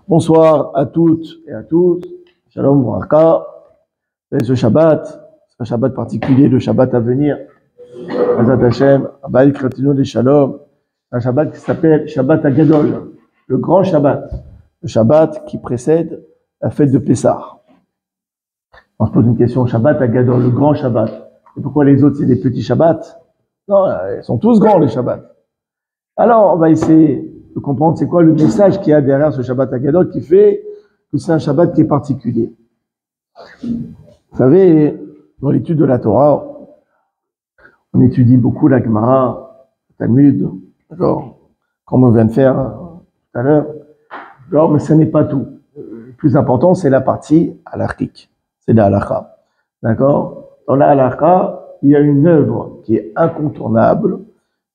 Bonsoir à toutes et à tous. Shalom Baraka. Ce Shabbat, c'est un Shabbat particulier, le Shabbat à venir. Hazat Hashem, Abaï Kratino de Shalom. Un Shabbat qui s'appelle Shabbat Agadol, le grand Shabbat. Le Shabbat qui précède la fête de Pessah. On se pose une question, Shabbat Agadol, le grand Shabbat. Et pourquoi les autres c'est des petits Shabbats? Non, ils sont tous grands les Shabbats. Alors on va essayer de comprendre c'est quoi le message qu'il y a derrière ce Shabbat Agadol qui fait que c'est un Shabbat qui est particulier. Vous savez, dans l'étude de la Torah, on étudie beaucoup la Gemara, le Talmud, d'accord, comme on vient de faire tout à l'heure. Alors, mais ce n'est pas tout. Le plus important, c'est la partie halakhique, c'est la halakha. D'accord? Dans la halakha, il y a une œuvre qui est incontournable,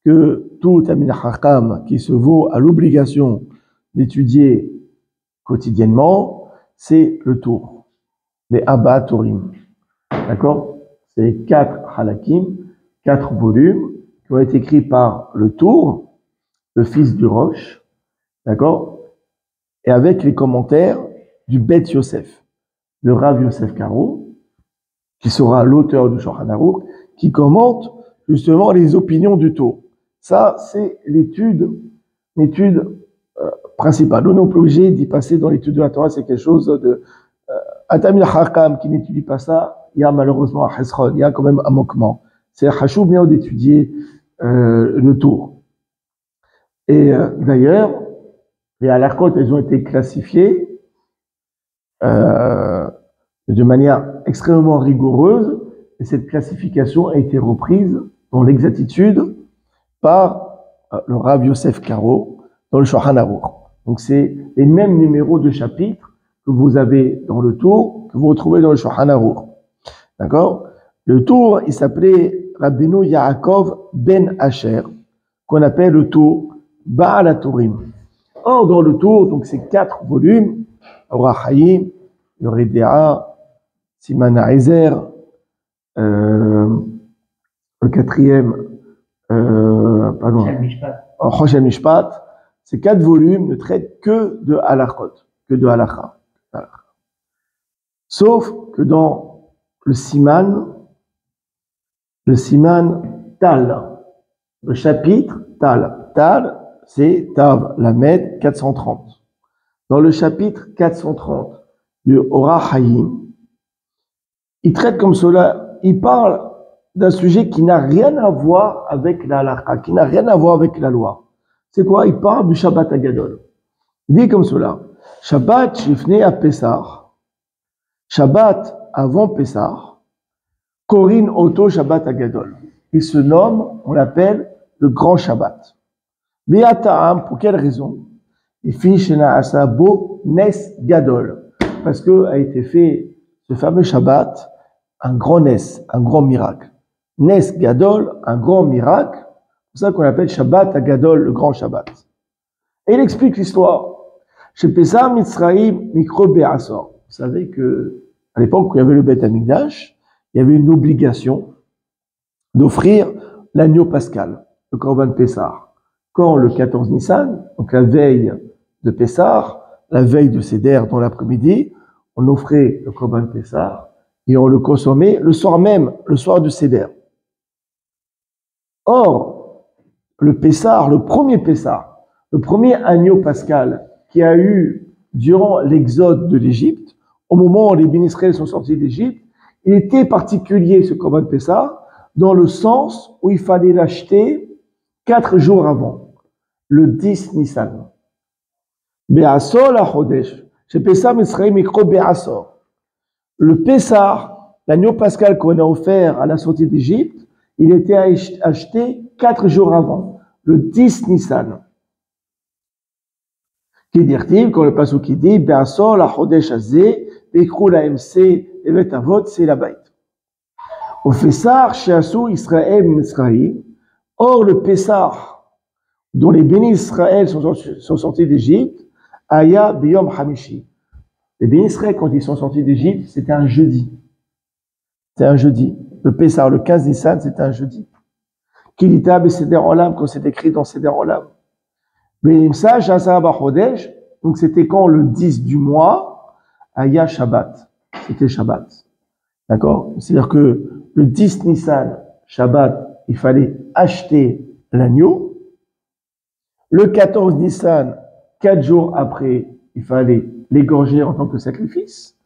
que tout Talmid Chacham qui se vaut à l'obligation d'étudier quotidiennement, c'est le tour, les Abba Turim. D'accord? C'est 4 halakim, 4 volumes qui ont été écrits par le Tour, le fils du Rosh, d'accord? Et avec les commentaires du Bet Yosef, le Rav Yosef Karo, qui sera l'auteur du Shulchan Aruch, qui commente justement les opinions du Tour. Ça, c'est l'étude principale. On n'est pas obligé d'y passer dans l'étude de la Torah, c'est quelque chose de... un Talmid Chacham qui n'étudie pas ça, il y a malheureusement un chesron, il y a quand même un manquement. C'est chachou bien d'étudier le Tour. Et d'ailleurs, les halachot, elles ont été classifiées de manière extrêmement rigoureuse, et cette classification a été reprise dans l'exactitude par le Rav Yosef Karo dans le Shulchan Aruch. Donc c'est les mêmes numéros de chapitres que vous avez dans le Tour, que vous retrouvez dans le Shulchan Aruch. D'accord? Le Tour, il s'appelait Rabbeinu Yaakov Ben Asher, qu'on appelle le Tour Baal HaTurim. Or, dans le Tour, donc c'est 4 volumes, Orach Hayim, Yoredea, Siman HaEzer, le 4e, Choshen Mishpat. Ces 4 volumes ne traitent que de halachot, que de halakha. Sauf que dans le Siman Tal, le chapitre Tal, c'est Tav Lamed 430. Dans le chapitre 430 du Orach Hayim, il traite comme cela, il parle d'un sujet qui n'a rien à voir avec la halakha, qui n'a rien à voir avec la loi. C'est quoi? Il parle du Shabbat Agadol. Il dit comme cela, Shabbat Shifnei à Pessah, Shabbat avant Pessah, Korin Oto Shabbat Agadol. Il se nomme, on l'appelle le grand Shabbat. Ve'ata'am, pour quelle raison? Il finit chez Naasabo Nes Gadol, parce que a été fait ce fameux Shabbat, un grand Nes, un grand miracle. Nes Gadol, un grand miracle, c'est ça qu'on appelle Shabbat Agadol, le grand Shabbat. Et il explique l'histoire. Chez Pessah Mitzraïm Mikro Be'asor. Vous savez que à l'époque où il y avait le Beth Amikdash, il y avait une obligation d'offrir l'agneau pascal, le Korban Pessah. Quand le 14 Nissan, donc la veille de Pessah, la veille de Seder dans l'après-midi, on offrait le Korban Pessah et on le consommait le soir même, le soir du Seder. Or, le Pessah, le premier agneau pascal qui a eu durant l'exode de l'Égypte, au moment où les bénis Israël sont sortis d'Égypte, il était particulier ce Korban Pessah dans le sens où il fallait l'acheter 4 jours avant, le 10 Nissan. Be'asor la Chodesh, chez Pessah Mitzrayim Mikro Be'asor. Le Pessah, l'agneau pascal qu'on a offert à la sortie d'Égypte, il était acheté 4 jours avant, le 10 Nissan. Qui dit-il, quand le passage qui dit, Be'asor la Chodesh Azeh, Be'krou la MC, Evet Avot, c'est la Baït. Au Pessah, Sheasu Israël Mitzrayim, or le Pessah, dont les bénis Israël sont sortis d'Égypte, Aya Biyom Hamishi. Les bénis Israël, quand ils sont sortis d'Égypte, c'était un jeudi. C'était un jeudi. Le Pessah, le 15 Nissan, c'était un jeudi. Kilita Beseder Olam, quand c'est écrit dans Seder Olam. Benimsa Shasa Bachodesh, Donc c'était quand le 10 du mois, Aya Shabbat. C'était Shabbat. D'accord? C'est-à-dire que le 10 Nissan, Shabbat, il fallait acheter l'agneau. Le 14 Nissan, 4 jours après, il fallait l'égorger en tant que sacrifice.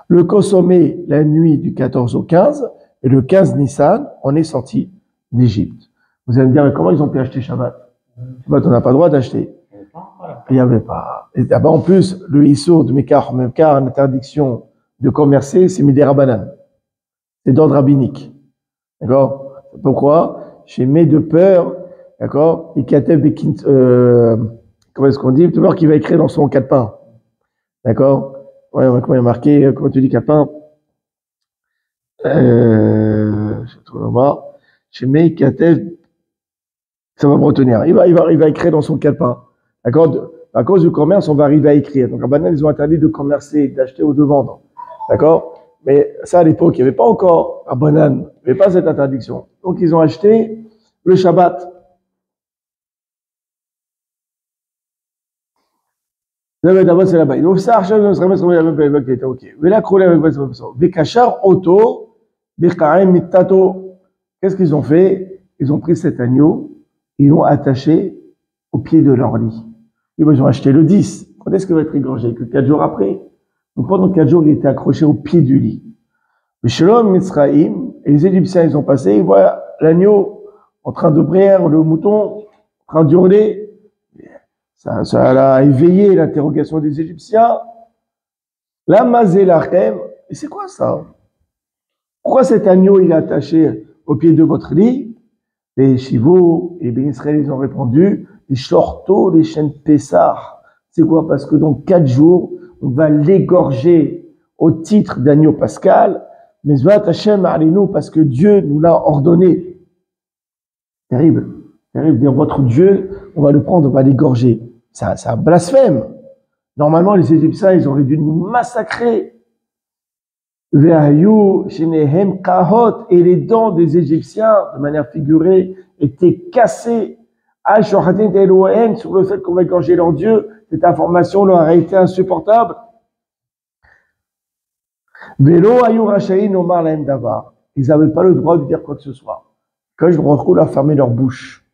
Le consommer la nuit du 14 au 15. Et le 15 Nissan, on est sorti d'Égypte. Vous allez me dire, mais comment ils ont pu acheter Shabbat? Shabbat, on n'a pas le droit d'acheter. Il n'y avait pas. Et en plus, le Issour de Mekar, l'interdiction de commercer, c'est Midera Banane. C'est d'ordre rabbinique. D'accord? Pourquoi? Chez mes de peur, d'accord? Et comment est-ce qu'on dit? De peur qu'il va écrire dans son calepin. D'accord? Ouais, comment il y a marqué? Comment tu dis calepin? Je trouve là-bas. Chez mes Katev, ça va me retenir. Il va écrire dans son calepin. D'accord? À cause du commerce, on va arriver à écrire. Donc, à Banane, ils ont interdit de commercer, d'acheter ou de vendre. D'accord? Mais ça, à l'époque, il n'y avait pas encore à Banane. Il n'y avait pas cette interdiction. Donc, ils ont acheté le Shabbat. D'abord, c'est là-bas. Donc, ça, ok. Vekachar auto, vekaim mitato. Qu'est-ce qu'ils ont fait? Ils ont pris cet agneau, ils l'ont attaché au pied de leur lit. Ils ont acheté le 10. Quand est-ce qu'il va être égorgé? Que 4 jours après. Donc pendant 4 jours, il était accroché au pied du lit. Le Shalom Mitzraïm, et les Égyptiens, ils ont passé, ils voient l'agneau en train de briller, le mouton en train d'hurler. Ça a éveillé l'interrogation des Égyptiens. La Mazélachem, et c'est quoi ça? Pourquoi cet agneau, il est attaché au pied de votre lit? Les Chivos et Ben Israël, ils ont répondu, les Shorto, les chaînes Pessah. C'est quoi? Parce que dans 4 jours, on va l'égorger au titre d'agneau pascal, mais parce que Dieu nous l'a ordonné. Terrible. Terrible. Dire votre Dieu, on va le prendre, on va l'égorger. C'est un blasphème. Normalement, les Égyptiens, ils auraient dû nous massacrer. Et les dents des Égyptiens, de manière figurée, étaient cassées. Sur le fait qu'on va égorger leur Dieu, cette information leur a été insupportable. Ils n'avaient pas le droit de dire quoi que ce soit. Quand je me retrouve à fermer leur bouche,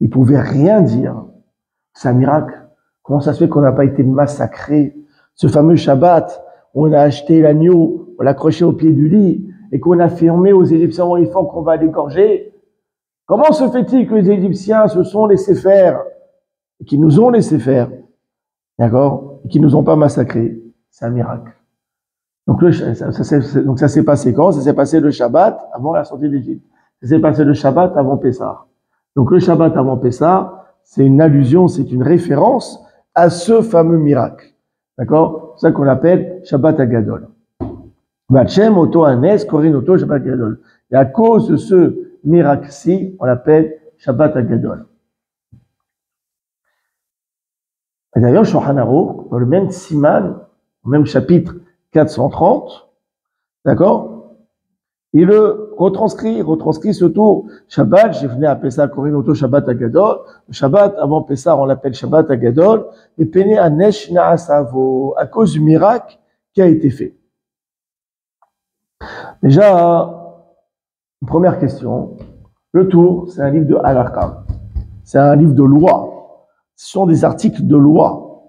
ils ne pouvaient rien dire. C'est un miracle. Comment ça se fait qu'on n'a pas été massacré? Ce fameux Shabbat, on a acheté l'agneau, on l'a accroché au pied du lit, et qu'on a affirmé aux Égyptiens, il faut qu'on va l'égorger. Comment se fait-il que les Égyptiens se sont laissés faire, et qui nous ont laissé faire, d'accord, et qui nous ont pas massacrés? C'est un miracle. Donc, ça s'est passé quand? Ça s'est passé le Shabbat avant la sortie d'Égypte. Ça s'est passé le Shabbat avant Pessah. Donc le Shabbat avant Pessah, c'est une allusion, c'est une référence à ce fameux miracle. D'accord? C'est ça qu'on appelle Shabbat Agadol. Vachem Oto Anes, Korin Oto Shabbat Agadol. Et à cause de ce miracle-ci, on l'appelle Shabbat Agadol. Et d'ailleurs, Shulchan Aruch, dans le même Siman, au même chapitre 430, d'accord? Il le retranscrit ce tour. Shabbat, j'ai venu appeler ça Korin Oto Shabbat Agadol. Le Shabbat avant Pessah, on l'appelle Shabbat Agadol. Et Pene Anesh Naasavo, à cause du miracle qui a été fait. Déjà, une première question. Le tour, c'est un livre de halakha. C'est un livre de loi. Ce sont des articles de loi.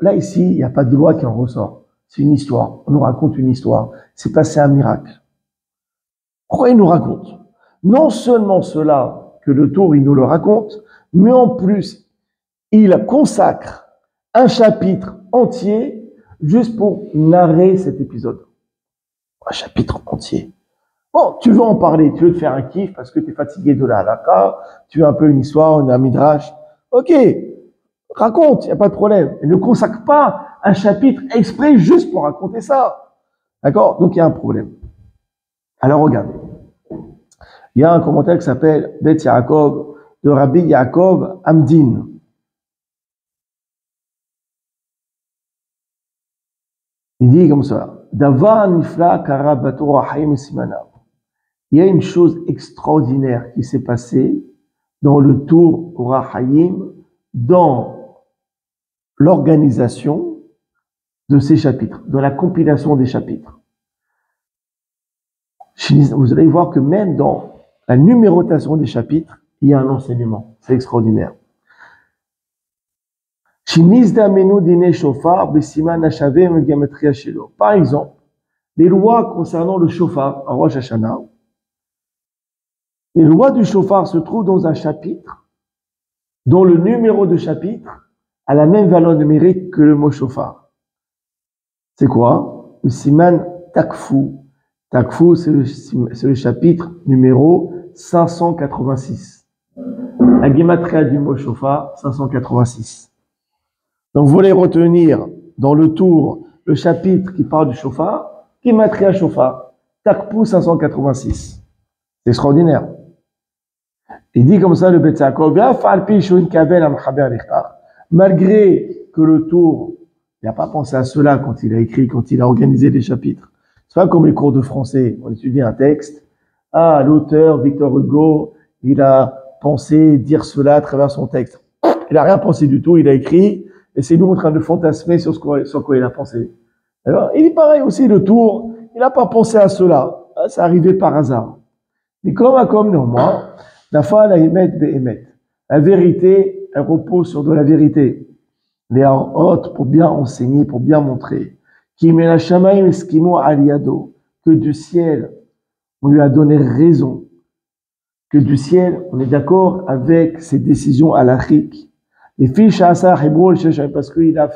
Là, ici, il n'y a pas de loi qui en ressort. C'est une histoire. On nous raconte une histoire. C'est passé un miracle. Pourquoi il nous raconte? Non seulement cela, que le tour, il nous le raconte, mais en plus, il consacre un chapitre entier juste pour narrer cet épisode. Un chapitre entier. Bon, tu veux en parler, tu veux te faire un kiff parce que tu es fatigué de la halakha, tu veux un peu une histoire, un midrash. Ok, raconte, il n'y a pas de problème. Et ne consacre pas un chapitre exprès juste pour raconter ça. D'accord? Donc il y a un problème. Alors regardez. Il y a un commentaire qui s'appelle Bet Yaakov de Rabbi Yaakov Amdin. Il dit comme ça. Davar nifla kara batora hayim simanav. Il y a une chose extraordinaire qui s'est passée dans le tour Rahayim, dans l'organisation de ces chapitres, de la compilation des chapitres. Vous allez voir que même dans la numérotation des chapitres, il y a un enseignement. C'est extraordinaire. Par exemple, les lois concernant le shofar à Rosh Hashanah, les lois du shofar se trouvent dans un chapitre dont le numéro de chapitre a la même valeur numérique que le mot shofar. C'est quoi? Le siman takfu. Takfu, c'est le chapitre numéro 586. La gematria du mot shofar, 586. Donc, vous voulez retenir dans le tour le chapitre qui parle du shofar, gematria shofar, takfu 586. C'est extraordinaire. Il dit comme ça le Beth Yaakov, malgré que le tour, il n'a pas pensé à cela quand il a écrit, quand il a organisé les chapitres. C'est pas comme les cours de français. On étudie un texte. Ah, l'auteur, Victor Hugo, il a pensé dire cela à travers son texte. Il n'a rien pensé du tout, il a écrit, et c'est nous en train de fantasmer sur quoi il a pensé. Alors, il est pareil aussi, le tour, il n'a pas pensé à cela. C'est arrivé par hasard. Mais comme néanmoins, la foi, la émet, béhémet. La vérité, elle repose sur de la vérité. Les hautes pour bien enseigner, pour bien montrer. Que du ciel, on lui a donné raison. Que du ciel, on est d'accord avec ses décisions halachiques. Les fiches à Asar Hebron, parce qu'il a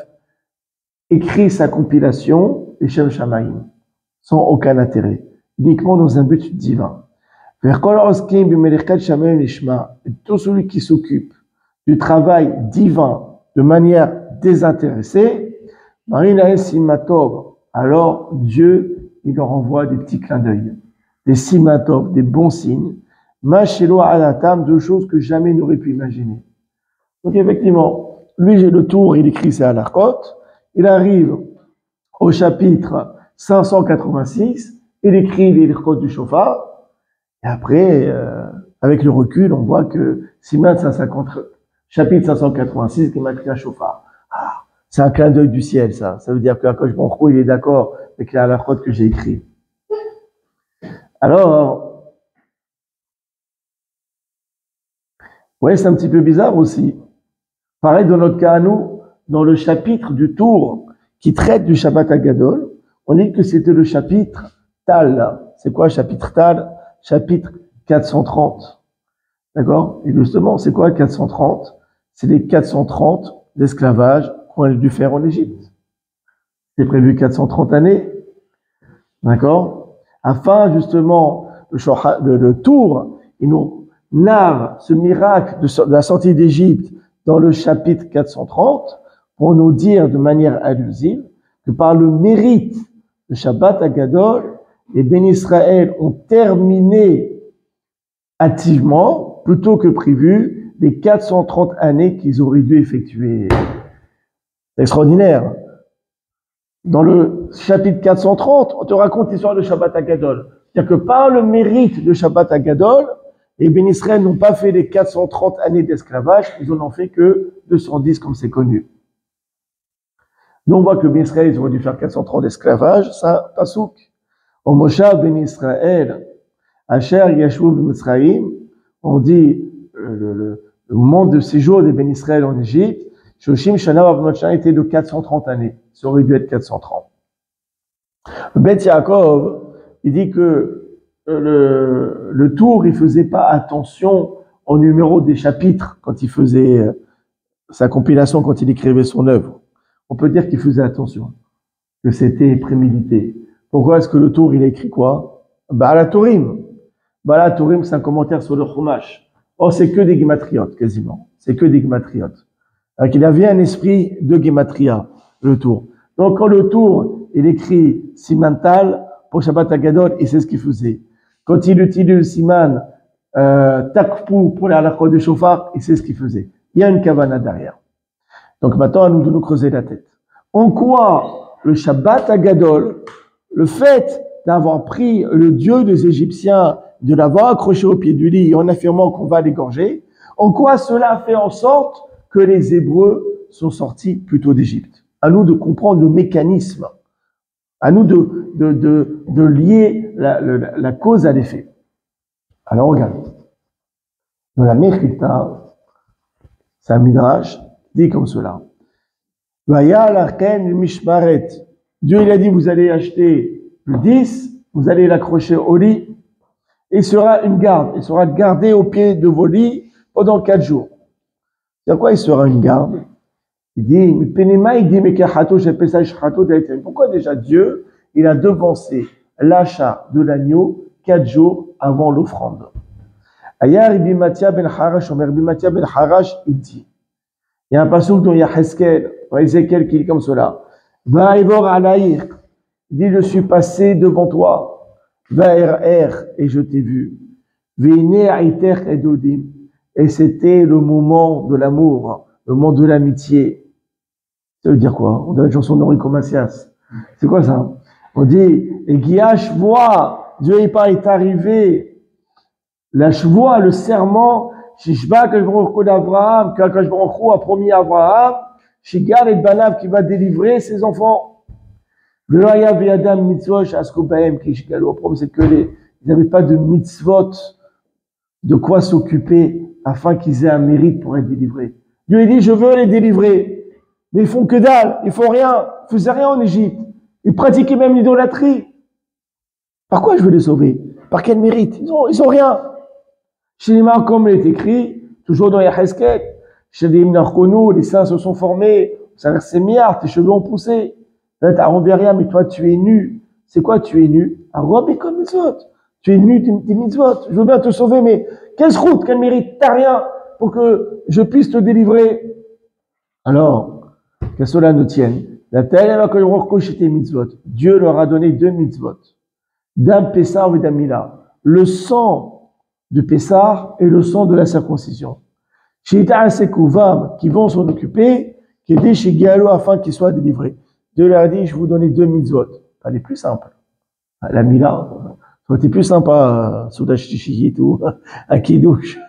écrit sa compilation, les Shem Shamaim, sans aucun intérêt, uniquement dans un but divin. Et tout celui qui s'occupe du travail divin de manière désintéressée, alors Dieu, il leur envoie des petits clins d'œil, des simatov, des bons signes, deux choses que jamais il n'aurait pu imaginer. Donc effectivement, lui j'ai le tour, il écrit ses halachot, il arrive au chapitre 586, il écrit les halachot du shofar, et après, avec le recul, on voit que chapitre 586, qui m'a écrit un shofar. Ah, c'est un clin d'œil du ciel, ça. Ça veut dire qu'Akadosh Baruch Hu, il est d'accord avec la halachot que j'ai écrit. Alors, ouais, c'est un petit peu bizarre aussi. Pareil dans notre cas à nous, dans le chapitre du tour qui traite du Shabbat Hagadol, on dit que c'était le chapitre Tal. C'est quoi le chapitre Tal? Chapitre 430. D'accord? Et justement, c'est quoi 430? C'est les 430 d'esclavage qu'on a dû faire en Égypte. C'est prévu 430 années. D'accord? Afin, justement, le tour, il nous narre ce miracle de la sortie d'Égypte dans le chapitre 430 pour nous dire de manière allusive que par le mérite de Shabbat Hagadol, les bénis Israël ont terminé hâtivement, plutôt que prévu, les 430 années qu'ils auraient dû effectuer. C'est extraordinaire. Dans le chapitre 430, on te raconte l'histoire de Shabbat Hagadol. C'est-à-dire que par le mérite de Shabbat Hagadol, les bénis Israël n'ont pas fait les 430 années d'esclavage, ils n'en ont fait que 210 comme c'est connu. Donc on voit que les bénis Israël, ils auraient dû faire 430 d'esclavage, ça, pasouk. Au Moshav ben Israël, Asher Yashvu b'Mitzrayim, on dit le moment de séjour des ben Israël en Égypte, Shoshim Shana Vavnotcha était de 430 années. Ça aurait dû être 430. Le Beth Yaakov, il dit que le tour, il faisait pas attention au numéro des chapitres quand il faisait sa compilation, quand il écrivait son œuvre. On peut dire qu'il faisait attention, que c'était prémédité. Pourquoi est-ce que le tour, il a écrit quoi? Ba'al HaTurim. Ba'al HaTurim, c'est un commentaire sur le Chumash. Oh, c'est que des gématriotes, quasiment. C'est que des gématriotes. Alors qu'il avait un esprit de gématria, le tour. Donc, quand le tour, il écrit Simantal pour Shabbat Hagadol, et c'est ce qu'il faisait. Quand il utilise le Siman Takfu pour la halachot de Shofar, et c'est ce qu'il faisait. Il y a une kavana derrière. Donc maintenant, à nous de nous creuser la tête. En quoi le Shabbat Hagadol, le fait d'avoir pris le Dieu des Égyptiens, de l'avoir accroché au pied du lit en affirmant qu'on va l'égorger, en quoi cela fait en sorte que les Hébreux sont sortis plutôt d'Égypte? À nous de comprendre le mécanisme. À nous de lier la cause à l'effet. Alors regarde. Dans la Mechilta, c'est un midrash, dit comme cela. Dieu il a dit, vous allez acheter le 10, vous allez l'accrocher au lit, et il sera une garde. Il sera gardé au pied de vos lits pendant 4 jours. C'est quoi il sera une garde? Il dit, pourquoi déjà Dieu, il a devancé l'achat de l'agneau 4 jours avant l'offrande? Ayar Ibn Matia ben Harash, Omer Ibn Matia ben Harash, il dit, il y a un passage dont il y a Ézéchiel qui dit comme cela, Va Evor Alaïr, il dit, je suis passé devant toi, Va et je t'ai vu, Vene Aïter Edodim, et c'était le moment de l'amour, le moment de l'amitié. Ça veut dire quoi? On dirait une chanson d'Enrico Macias. C'est quoi ça? On dit, et Guiach voit, Dieu est arrivé, la chevoie, le serment, Shishba, que d'Abraham, que a promis à Abraham, Shigar et Banav qui va délivrer ses enfants. Le Loya Viadam Mitzvot, Askobaem, Kishgalo. Le problème, c'est que ils n'avaient pas de mitzvot, de quoi s'occuper afin qu'ils aient un mérite pour être délivrés. Dieu dit, je veux les délivrer. Mais ils font que dalle, ils font rien, ils faisaient rien en Égypte. Ils pratiquaient même l'idolâtrie. Par quoi je veux les sauver? Par quel mérite? Ils ont rien. Chez les mains, comme il est écrit, toujours dans Yahesket, chez les Mnarkonou, les seins se sont formés, ça a l'air sémiard, tes cheveux ont poussé. T'as rien, mais toi, tu es nu. C'est quoi, tu es nu? Arob et comme mitzvot. Tu es nu des mitzvot. Je veux bien te sauver, mais quelle route, quel mérite? T'as rien pour que je puisse te délivrer. Alors, que cela nous tienne. Dieu leur a donné 2 mitzvot. D'un Pessah et d'un Mila. Le sang de Pessah et le sang de la circoncision. Qui vont s'en occuper, qui est chez Galo afin qu'ils soient délivrés. Dieu leur a dit, je vais vous donner 2 mitzvot. Pas les plus simples. La Mila, ça aurait été plus sympa, Soudash Tishiyit ou à Kiddush,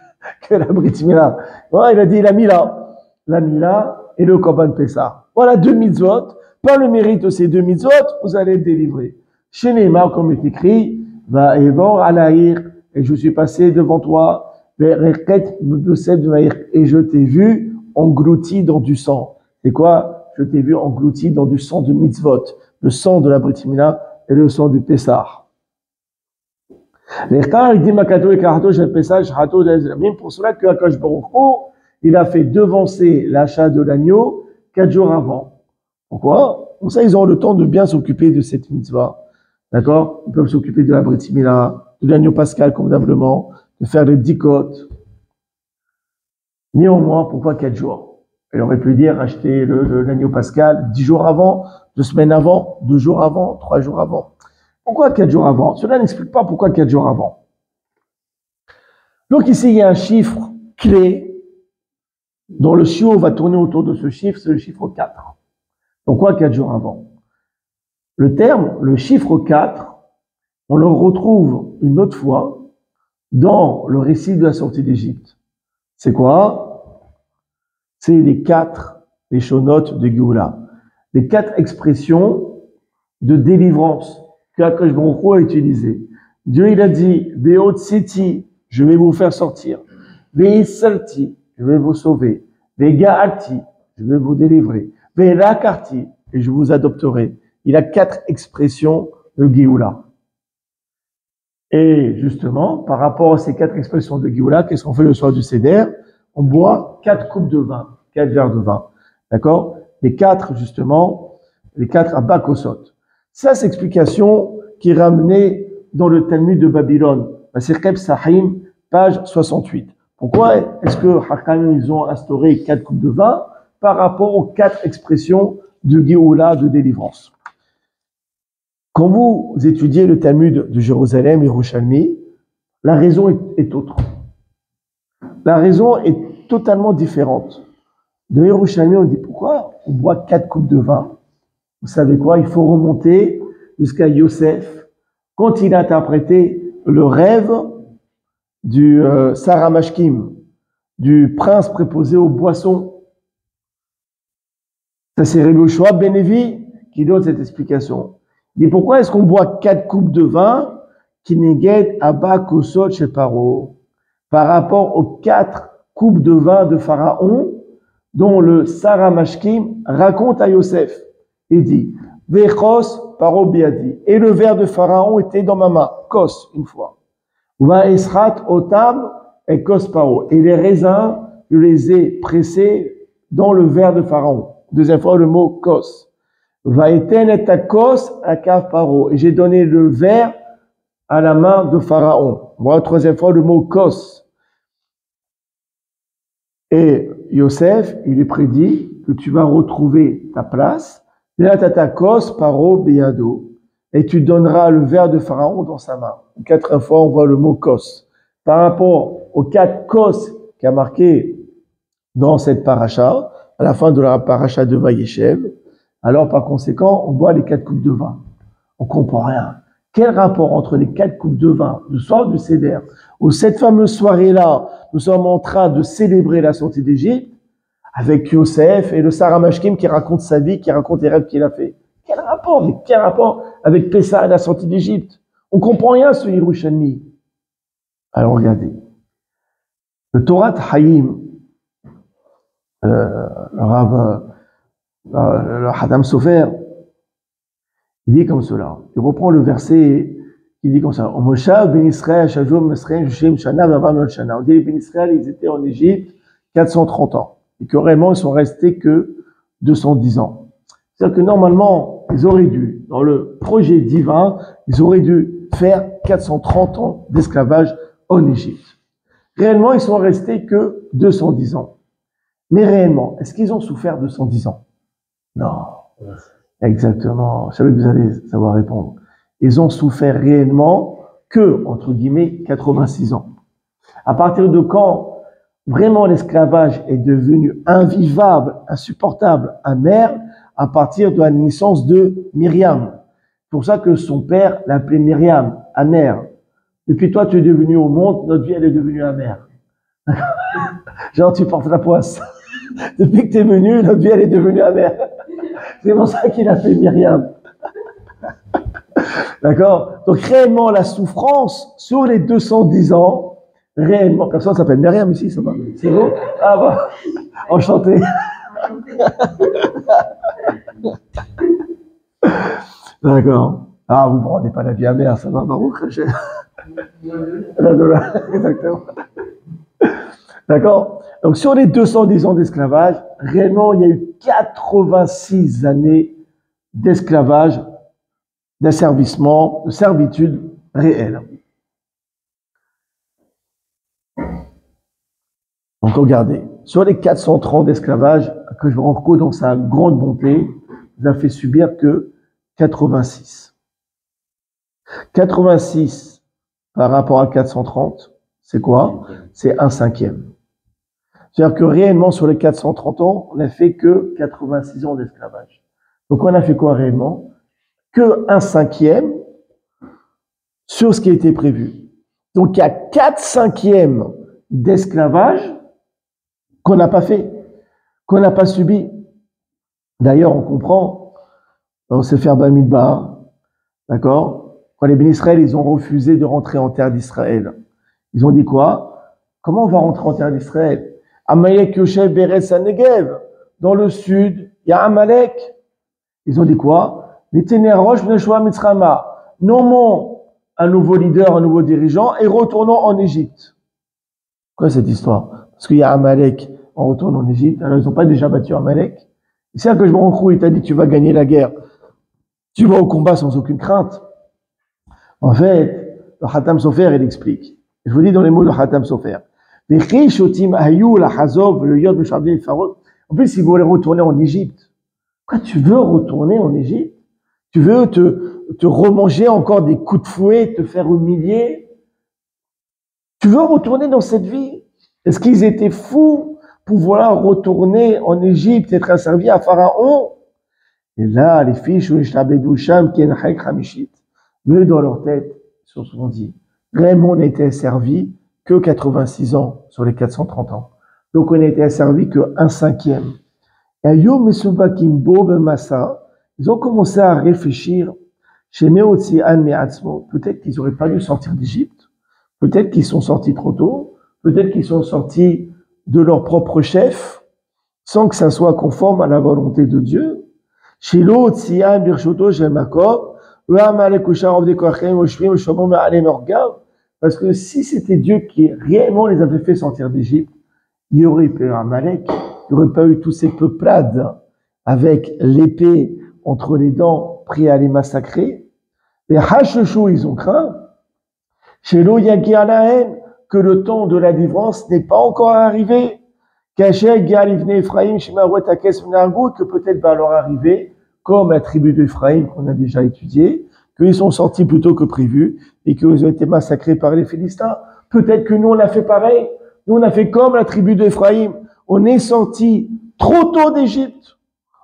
que la Brit Mila. Ouais, il a dit la Mila et le Korban Pessah. Voilà 2 mitzvot. Par le mérite de ces 2 mitzvot, vous allez être délivrés. Chez Neymar, comme il est écrit, va Evor Alaïr, et je suis passé devant toi, et je t'ai vu englouti dans du sang. C'est quoi? Je t'ai vu englouti dans du sang de mitzvot, le sang de la Brit Mila et le sang du Pessah. Même pour cela que Akash Baruch Hu, il a fait devancer l'achat de l'agneau 4 jours avant. Pourquoi? Comme ça, ils auront le temps de bien s'occuper de cette mitzvah. D'accord? Ils peuvent s'occuper de la Brit Mila, de l'agneau pascal convenablement, de faire les dikotes. Néanmoins, pourquoi 4 jours? Il aurait pu dire acheter l'agneau pascal 10 jours avant, 2 semaines avant, 2 jours avant, 3 jours avant. Pourquoi 4 jours avant? Cela n'explique pas pourquoi 4 jours avant. Donc ici, il y a un chiffre clé dont le chiot va tourner autour de ce chiffre, c'est le chiffre 4. Pourquoi 4 jours avant? Le terme, le chiffre 4, on le retrouve une autre fois dans le récit de la sortie d'Égypte. C'est quoi? C'est les shonotes de Géoula. Les 4 expressions de délivrance qu'Akash Baruch Hu a utilisées. Dieu, il a dit, Beot Siti, je vais vous faire sortir. Ve'issalti, je vais vous sauver. Ve'ga'ati, je vais vous délivrer. Ve'lakarti, et je vous adopterai. Il a 4 expressions de Géoula. Et justement, par rapport à ces 4 expressions de Géoula, qu'est-ce qu'on fait le soir du Seder? On boit 4 coupes de vin, 4 verres de vin. D'accord? Les 4, justement, les 4 à Bakosot. Ça, c'est l'explication qui est ramenée dans le Talmud de Babylone, la Sirkeb Sahim, page 68. Pourquoi est-ce que Hakam, ils ont instauré 4 coupes de vin par rapport aux 4 expressions de Géoula, de délivrance? Quand vous étudiez le Talmud de Jérusalem et Yerushalmi, la raison est autre. La raison est totalement différente. De Yerushalmi, on dit pourquoi on boit 4 coupes de vin? Vous savez quoi? Il faut remonter jusqu'à Yosef, quand il a interprété le rêve du Saramashkim, du prince préposé aux boissons. Ça, c'est Rabbi Yoshua ben Levi qui donne cette explication. Il dit pourquoi est-ce qu'on boit 4 coupes de vin qui néguent Abba Kosot chez Paro par rapport aux 4 coupes de vin de Pharaon dont le Sarah Mashkim raconte à Yosef. Il dit Vechos Paro Biadi. Et le verre de Pharaon était dans ma main, Kos, une fois. Va Esrat Otam et Kos Paro. Et les raisins, je les ai pressés dans le verre de Pharaon. Deuxième fois, le mot Kos. Va eten et Kos à Kav Paro. Et j'ai donné le verre à la main de Pharaon. Voilà, troisième fois, le mot Kos. Et Yosef, il lui prédit que tu vas retrouver ta place. Kos Paro Beyado. Et tu donneras le verre de Pharaon dans sa main. 4 fois, on voit le mot Kos. Par rapport aux 4 Kos qui a marqué dans cette paracha, à la fin de la paracha de Vayeshev, alors par conséquent, on boit les 4 coupes de vin. On ne comprend rien. Quel rapport entre les 4 coupes de vin, le soir du Seder, où cette fameuse soirée-là, nous sommes en train de célébrer la sortie d'Égypte, avec Yosef et le Sarah Mashkim qui raconte sa vie, qui raconte les rêves qu'il a fait. Quel rapport? Mais quel rapport avec Pessah et la sortie d'Égypte? On comprend rien ce Yerushalmi. Alors regardez. Le Torah Haïm, le Hatam Sofer, il dit comme cela. Il reprend le verset, il dit comme ça. On dit les Ben Israël, ils étaient en Égypte 430 ans. Et que réellement, ils sont restés que 210 ans. C'est-à-dire que normalement, ils auraient dû, dans le projet divin, ils auraient dû faire 430 ans d'esclavage en Égypte. Réellement, ils sont restés que 210 ans. Mais réellement, est-ce qu'ils ont souffert 210 ans? Non. Exactement. Je savais que vous allez savoir répondre. Ils ont souffert réellement que, entre guillemets, 86 ans. À partir de quand vraiment l'esclavage est devenu invivable, insupportable, amer, à partir de la naissance de Myriam. C'est pour ça que son père l'appelait Myriam, amère. Depuis toi, tu es devenu au monde, notre vie, elle est devenue amère. Genre, tu portes la poisse. Depuis que tu es venu, notre vie, elle est devenue amère. C'est pour ça qu'il a fait Myriam. D'accord? Donc, réellement, la souffrance sur les 210 ans, réellement, personne s'appelle Myriam ici, ça va? C'est bon? Ah bah, enchanté. D'accord. Ah, vous ne rendez pas la vie amère, ça va, Baruch Hashem. Exactement. D'accord? Donc, sur les 210 ans d'esclavage, réellement, il y a eu 86 années d'esclavage, d'asservissement, de servitude réelle. Donc, regardez, sur les 430 ans d'esclavage, que je vous rends compte dans sa grande bonté, vous a fait subir que 86. 86 par rapport à 430, c'est quoi? C'est 1/5. C'est-à-dire que réellement, sur les 430 ans, on n'a fait que 86 ans d'esclavage. Donc, on a fait quoi réellement? Que 1/5 sur ce qui était prévu. Donc, il y a 4/5 d'esclavage qu'on n'a pas fait, qu'on n'a pas subi. D'ailleurs, on comprend, on sait faire Bamidbar, d'accord? Quand les bénis Israël, ils ont refusé de rentrer en terre d'Israël. Ils ont dit quoi? Comment on va rentrer en terre d'Israël? Amalek Yoshev Beretz Negev. Dans le sud, il y a Amalek. Ils ont dit quoi? Les Ténérosh Bneshua Mitzrama. Nommons un nouveau leader, un nouveau dirigeant et retournons en Égypte. Quoi cette histoire? Parce qu'il y a Amalek, on retourne en Égypte. Alors ils n'ont pas déjà battu Amalek. C'est ça que je me rends compte, il t'a dit tu vas gagner la guerre. Tu vas au combat sans aucune crainte. En fait, le Hatam Sofer, il explique. Je vous dis dans les mots de Hatam Sofer. En plus, ils voulaient retourner en Égypte. Quoi, tu veux retourner en Égypte? Tu veux te remanger encore des coups de fouet, te faire humilier? Tu veux retourner dans cette vie? Est-ce qu'ils étaient fous pour vouloir retourner en Égypte, être asservis à Pharaon? Et là, les fiches, eux, dans leur tête, ils se sont dit, vraiment, on était asservis que 86 ans sur les 430 ans. Donc, on a été asservis que 1/5. Et Ayom Mesuba Kimbo Ben Massa, ils ont commencé à réfléchir. Chez Meotzi An Meatzmo, peut-être qu'ils n'auraient pas dû sortir d'Égypte, peut-être qu'ils sont sortis trop tôt, peut-être qu'ils sont sortis de leur propre chef, sans que ça soit conforme à la volonté de Dieu. Chez Meotzi An Birshoto Shemakom, parce que si c'était Dieu qui réellement les avait fait sortir d'Égypte, il y aurait pas eu Amalek, il n'y aurait pas eu tous ces peuplades avec l'épée entre les dents, prêts à les massacrer. Les Hachechou, ils ont craint. Chez l'Oyagianaen, que le temps de la délivrance n'est pas encore arrivé. Caché, Galivne Ephraim, Shimarouetakes Vnargo, que peut-être va leur arriver, comme la tribu d'Ephraïm qu'on a déjà étudié, qu'ils sont sortis plus tôt que prévu et qu'ils ont été massacrés par les Philistins. Peut-être que nous, on a fait pareil. Nous, on a fait comme la tribu d'Ephraïm. On est sortis trop tôt d'Égypte.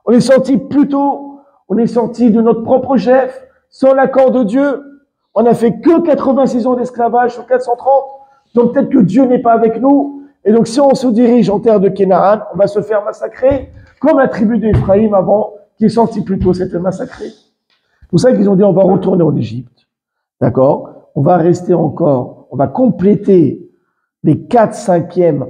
On est sortis plus tôt. On est sortis de notre propre chef, sans l'accord de Dieu. On a fait que 86 ans d'esclavage sur 430. Donc peut-être que Dieu n'est pas avec nous. Et donc si on se dirige en terre de Canaan, on va se faire massacrer, comme la tribu d'Ephraïm avant, qui est sortie plus tôt, s'était massacrée. C'est pour ça qu'ils ont dit on va retourner en Égypte. D'accord? On va rester encore, on va compléter les 4/5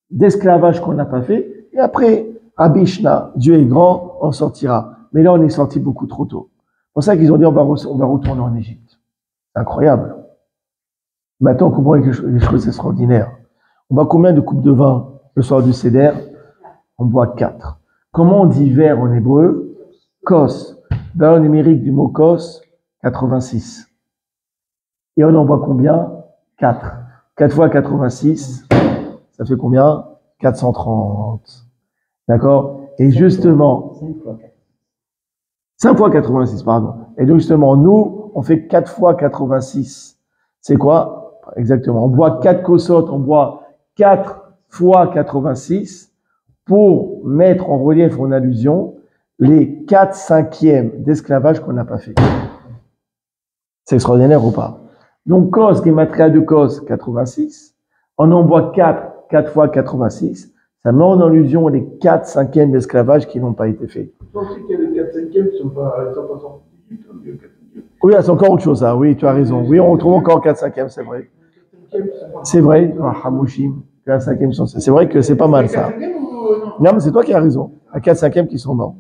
d'esclavage qu'on n'a pas fait. Et après, Abishna, Dieu est grand, on sortira. Mais là, on est sorti beaucoup trop tôt. C'est pour ça qu'ils ont dit on va retourner en Égypte. C'est incroyable. Maintenant, on comprend les choses extraordinaires. On boit combien de coupes de vin le soir du Seder? On boit 4. Comment on dit verre en hébreu? Kos. Valeur numérique du mot kos, 86. Et on en boit combien? 4. 4 fois 86, ça fait combien? 430. D'accord? Et justement, 5 fois 86, pardon. Et donc justement, nous, on fait 4 fois 86. C'est quoi? Exactement. On boit 4 kosot, on boit 4 fois 86 pour mettre en relief, en allusion, les 4/5 d'esclavage qu'on n'a pas fait. C'est extraordinaire ou pas? Donc, cos, gematria de cos, 86. On en boit 4 fois 86. Ça met en allusion les 4/5 d'esclavage qui n'ont pas été faits. Donc, c'est qu'il y a les 4/5 qui ne sont pas sortis d'Égypte. Oui, c'est encore autre chose, ça. Oui, tu as raison. Oui, on retrouve encore 4/5, c'est vrai. C'est vrai, Hamouchim, 4/5 sont. C'est vrai que c'est pas mal, ça. Non, mais c'est toi qui as raison. À 4/5 qui sont morts.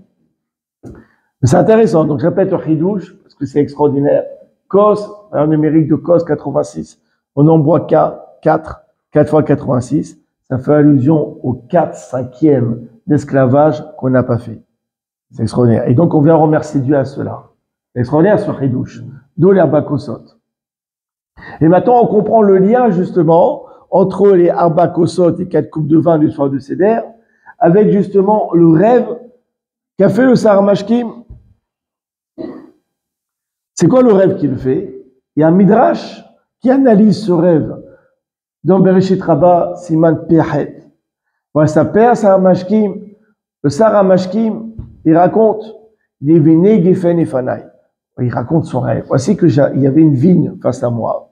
Mais c'est intéressant. Donc, je répète le chidouche, parce que c'est extraordinaire. Cos, un numérique de cos 86. On en boit 4 fois 86. Ça fait allusion aux 4/5 d'esclavage qu'on n'a pas fait. C'est extraordinaire. Et donc, on vient remercier Dieu à cela. C'est extraordinaire ce chidouche. D'où les Arbakosot. Et maintenant, on comprend le lien, justement, entre les Arbakosot et 4 coupes de vin du soir de Seder, avec justement le rêve qu'a fait le Saramashkim. C'est quoi le rêve qu'il fait? Il y a un Midrash qui analyse ce rêve dans Bereshit Rabbah, Siman Pehet. Voilà, sa père, Saramashkim, le Saramashkim, il raconte, il raconte son rêve. Voici que il y avait une vigne face à moi.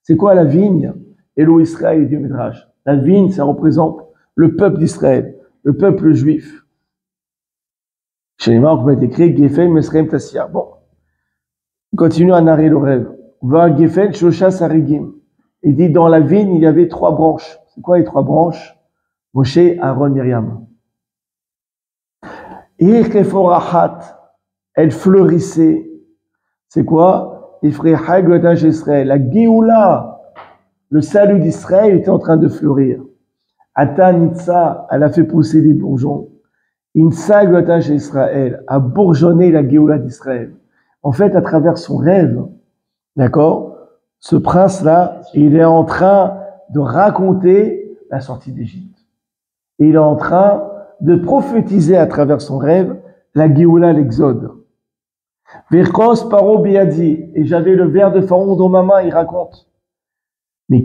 C'est quoi la vigne? Elo Israël et Dieu Midrash. La vigne, ça représente le peuple d'Israël, le peuple juif. Chez les morts, on va écrit Gefen Mesrem Tassia. Bon. On continue à narrer le rêve. Va Gefen Shosha Sarigim. Il dit dans la vigne, il y avait 3 branches. C'est quoi les 3 branches? Moshe, Aaron, Myriam. Et Keforahat, elle fleurissait. C'est quoi? Ifreha Glodash Israël. La Géoula, le salut d'Israël était en train de fleurir. Ata Nitsa, elle a fait pousser des bourgeons. Insa Glodash Israël a bourgeonné la Géoula d'Israël. En fait, à travers son rêve, d'accord, ce prince-là, il est en train de raconter la sortie d'Égypte. Et il est en train de prophétiser à travers son rêve la Géoula, l'exode. Verkos paro biadi, et j'avais le verre de Pharaon dans ma main, il raconte. Et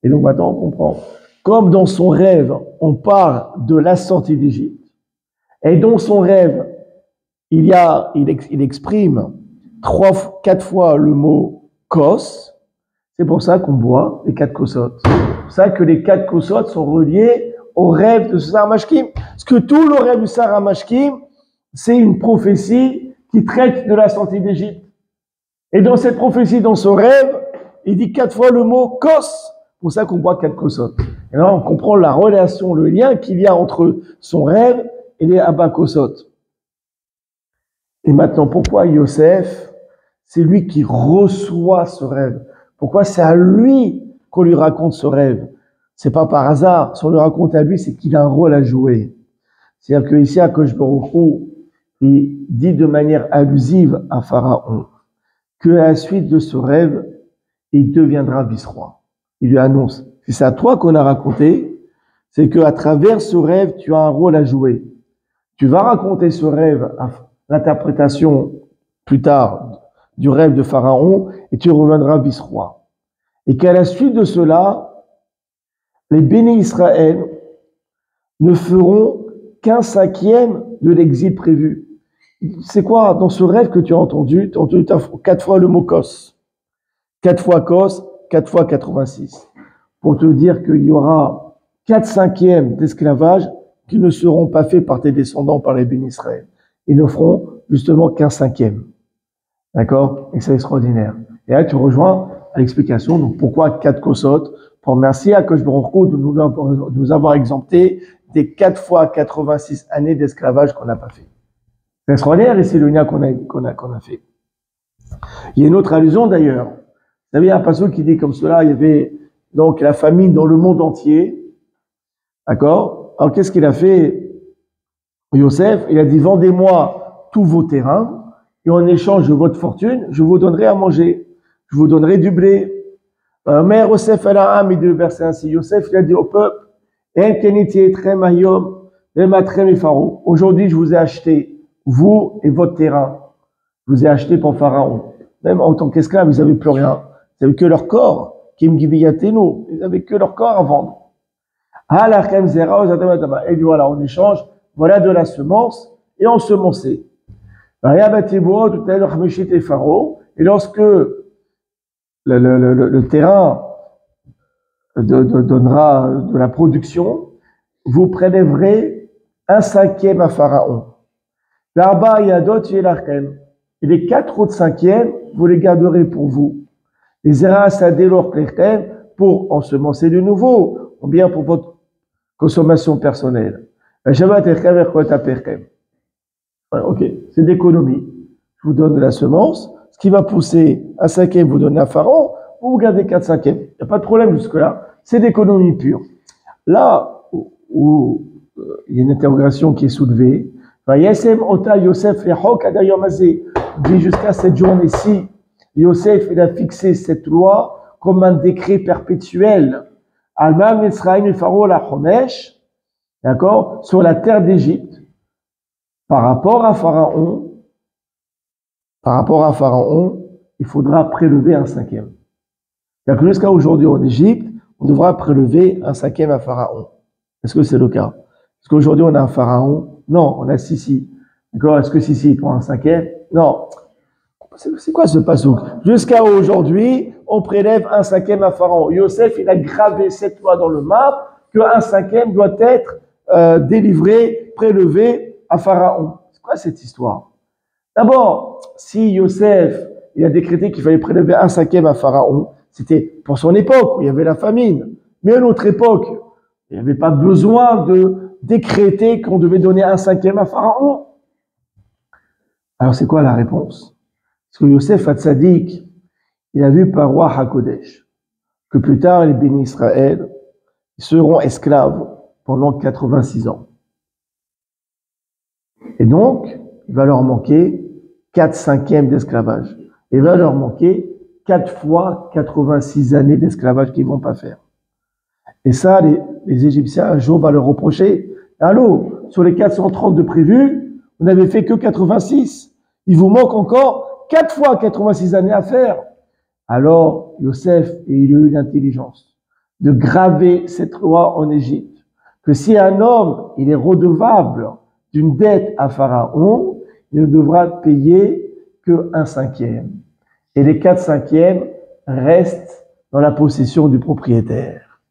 donc maintenant on comprend. Comme dans son rêve, on parle de la sortie d'Égypte, et dans son rêve, il exprime 4 fois le mot kos. C'est pour ça qu'on boit les 4 kosot. C'est pour ça que les 4 kosot sont reliés au rêve de Sarah Mashkim. Parce que tout le rêve de Sarah Mashkim, c'est une prophétie qui traite de la sortie d'Égypte. Et dans cette prophétie, dans ce rêve, il dit 4 fois le mot kos. C'est pour ça qu'on boit 4 kosot. Et là, on comprend la relation, le lien qu'il y a entre son rêve et les Abba kosot. Et maintenant, pourquoi Yosef, c'est lui qui reçoit ce rêve? Pourquoi c'est à lui qu'on lui raconte ce rêve? C'est pas par hasard. Si on le raconte à lui, c'est qu'il a un rôle à jouer. C'est-à-dire qu'ici, à Kosh Baruch Hu, il dit de manière allusive à Pharaon que à la suite de ce rêve, il deviendra vice-roi. Il lui annonce, si c'est à toi qu'on a raconté, c'est qu'à travers ce rêve, tu as un rôle à jouer. Tu vas raconter ce rêve, l'interprétation plus tard du rêve de Pharaon, et tu reviendras vice-roi. Et qu'à la suite de cela, les bénis Israël ne feront qu'un 5e de l'exil prévu. C'est quoi dans ce rêve que tu as entendu? Tu as entendu 4 fois le mot kos. 4 fois kos, 4 fois 86. Pour te dire qu'il y aura 4/5 d'esclavage qui ne seront pas faits par tes descendants, par les bénis Israël. Ils ne feront justement qu'un 5e. D'accord? Et c'est extraordinaire. Et là, tu rejoins à l'explication. Donc, pourquoi 4 kosot? Pour remercier à Kosh Baruch Hu de nous avoir exempté des 4 fois 86 années d'esclavage qu'on n'a pas fait. C'est extraordinaire, et c'est le lien qu'on a fait. Il y a une autre allusion d'ailleurs. Vous savez, il y a un passage qui dit comme cela, il y avait donc la famine dans le monde entier. D'accord? Alors qu'est-ce qu'il a fait? Yosef, il a dit, vendez-moi tous vos terrains, et en échange de votre fortune, je vous donnerai à manger. Je vous donnerai du blé. Mais Yosef al-Am, il dit le verset ainsi. Yosef, il a dit au peuple, aujourd'hui, je vous ai acheté, vous et votre terrain. Je vous ai acheté pour Pharaon. Même en tant qu'esclaves, ils n'avaient plus rien. Ils n'avaient que leur corps. Kim Gibiyatenu. Ils n'avaient que leur corps à vendre. Et voilà, en échange, voilà de la semence, et on semonçait. Et lorsque le terrain donnera de la production, vous prélèverez un 5e à Pharaon. Et les 4 autres 5e, vous les garderez pour vous. Les pour ensemencer de nouveau, ou bien pour votre consommation personnelle. Ok, c'est d'économie. Je vous donne de la semence, ce qui va pousser un 5e, vous donnez à Pharaon, vous gardez 4/5. Il n'y a pas de problème jusque-là. C'est d'économie pure. Là où il y a une interrogation qui est soulevée, dit jusqu'à cette journée-ci, Yosef, il a fixé cette loi comme un décret perpétuel. D'accord? Sur la terre d'Égypte, par rapport à Pharaon, il faudra prélever un 5e. C'est-à-dire que jusqu'à aujourd'hui en Égypte, on devra prélever un 5e à Pharaon. Est-ce que c'est le cas? Est-ce qu'aujourd'hui on a un Pharaon? Non, on a Sissi. D'accord? Est-ce que Sissi prend un 5e? Non. C'est quoi ce passouk? Jusqu'à aujourd'hui, on prélève un 5e à Pharaon. Yosef, il a gravé cette loi dans le marbre qu'un 5e doit être délivré, prélevé à Pharaon. C'est quoi cette histoire? D'abord, si Yosef, il a décrété qu'il fallait prélever un 5e à Pharaon, c'était pour son époque où il y avait la famine. Mais à une autre époque, il n'y avait pas besoin de décréter qu'on devait donner un 5e à Pharaon. Alors c'est quoi la réponse? Parce que Yosef Hatzadik, il a vu par roi HaKodesh que plus tard les bénis Israël seront esclaves pendant 86 ans. Et donc, il va leur manquer 4/5 d'esclavage. Il va leur manquer 4 fois 86 années d'esclavage qu'ils ne vont pas faire. Et ça, les Égyptiens, un jour, vont leur reprocher. Allô, sur les 430 de prévus, vous n'avez fait que 86. Il vous manque encore 4 fois 86 années à faire. Alors, Yosef, il a eu l'intelligence de graver cette loi en Égypte, que si un homme, il est redevable d'une dette à Pharaon, il ne devra payer que un 5e. Et les 4/5 restent dans la possession du propriétaire.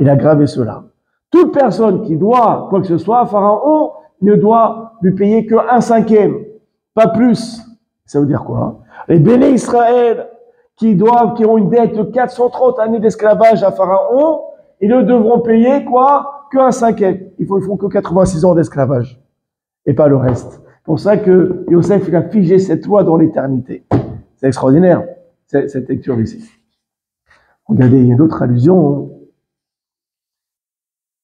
Il a gravé cela. Toute personne qui doit quoi que ce soit à Pharaon ne doit lui payer que 1/5, pas plus. Ça veut dire quoi? Les béné Israël qui ont une dette de 430 années d'esclavage à Pharaon, ils ne devront payer quoi? Que 1/5. Ils font que 86 ans d'esclavage et pas le reste. C'est pour ça que Yosef il a figé cette loi dans l'éternité. C'est extraordinaire, cette lecture ici. Regardez, il y a d'autres allusions.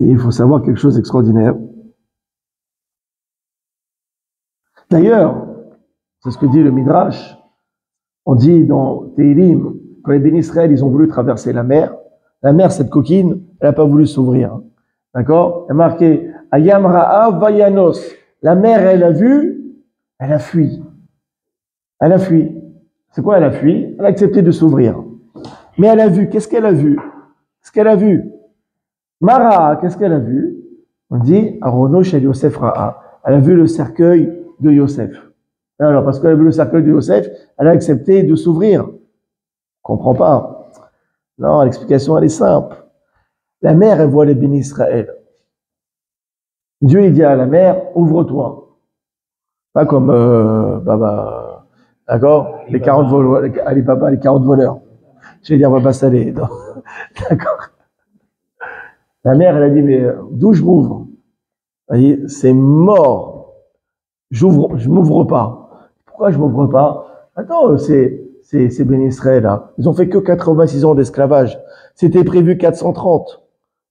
Et il faut savoir quelque chose d'extraordinaire. D'ailleurs, c'est ce que dit le Midrash. On dit dans Tehillim, quand les bénis Israël, ils ont voulu traverser la mer, cette coquine, elle n'a pas voulu s'ouvrir. D'accord? Il y a marqué, Ayam Ra'av Vayanos. La mer, elle a vu, elle a fui. Elle a fui. C'est quoi elle a fui? Elle a accepté de s'ouvrir. Mais elle a vu, qu'est-ce qu'elle a vu? Ce qu'elle a vu. Mara, qu'est-ce qu'elle a vu? On dit, Arono chez Yosef Ra'a. Elle a vu le cercueil de Yosef. Alors, parce qu'elle a vu le cercueil de Yosef, elle a accepté de s'ouvrir. On comprend pas. Non, l'explication, elle est simple. La mer, elle voit les bénis Israël. Dieu, il dit à la mer, ouvre-toi. Pas comme, d'accord? Les 40 voleurs, Alibaba, les 40 voleurs. Je vais dire Baba Salé. D'accord? La mère, elle a dit, mais d'où je m'ouvre? Vous voyez, c'est mort. Je m'ouvre pas. Pourquoi je m'ouvre pas? Attends, c'est béni Israël, là. Ils ont fait que 86 ans d'esclavage. C'était prévu 430.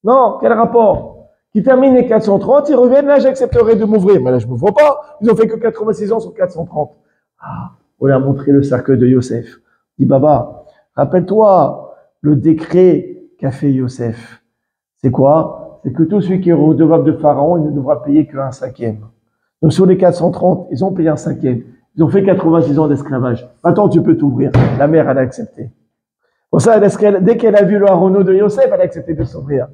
Non, quel rapport? Qui terminent les 430, ils reviennent, là, j'accepterai de m'ouvrir. Mais là, je m'ouvre pas. Ils ont fait que 86 ans sur 430. Ah, on leur a montré le cercueil de Yosef. Dit, Baba, rappelle-toi le décret qu'a fait Yosef. C'est quoi? C'est que tout celui qui est redevable de Pharaon, il ne devra payer que 1/5. Donc sur les 430, ils ont payé 1/5. Ils ont fait 86 ans d'esclavage. Maintenant, tu peux t'ouvrir. La mère, elle a accepté. Pour ça, dès qu'elle a vu le harono de Yosef, elle a accepté de s'ouvrir.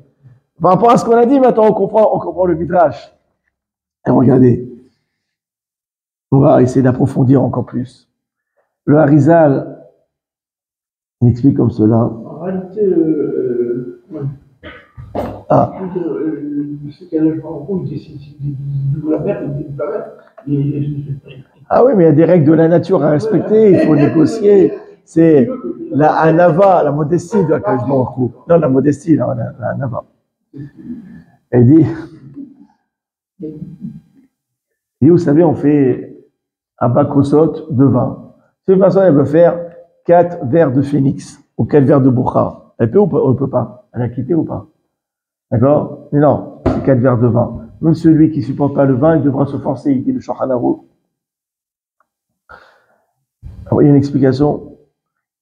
Par rapport à ce qu'on a dit, maintenant, on comprend le Midrash. Et regardez. On va essayer d'approfondir encore plus. Le Harizal, il explique comme cela. En réalité, ce qu'elle a en compte, c'est la mer, il la mer. Ah oui, mais il y a des règles de la nature à respecter, il faut négocier. C'est la anava, la modestie de la cage de Baruch. Non, la modestie, la anava. Elle dit, vous savez, on fait un bakosot de vin. Si une personne, elle veut faire 4 verres de phénix ou 4 verres de boucha, elle peut ou elle peut pas? Elle a quitté ou pas? D'accord? Mais non, c'est 4 verres de vin. Même celui qui ne supporte pas le vin, il devra se forcer, il dit le Shulchan Aruch. Alors, il y a une explication.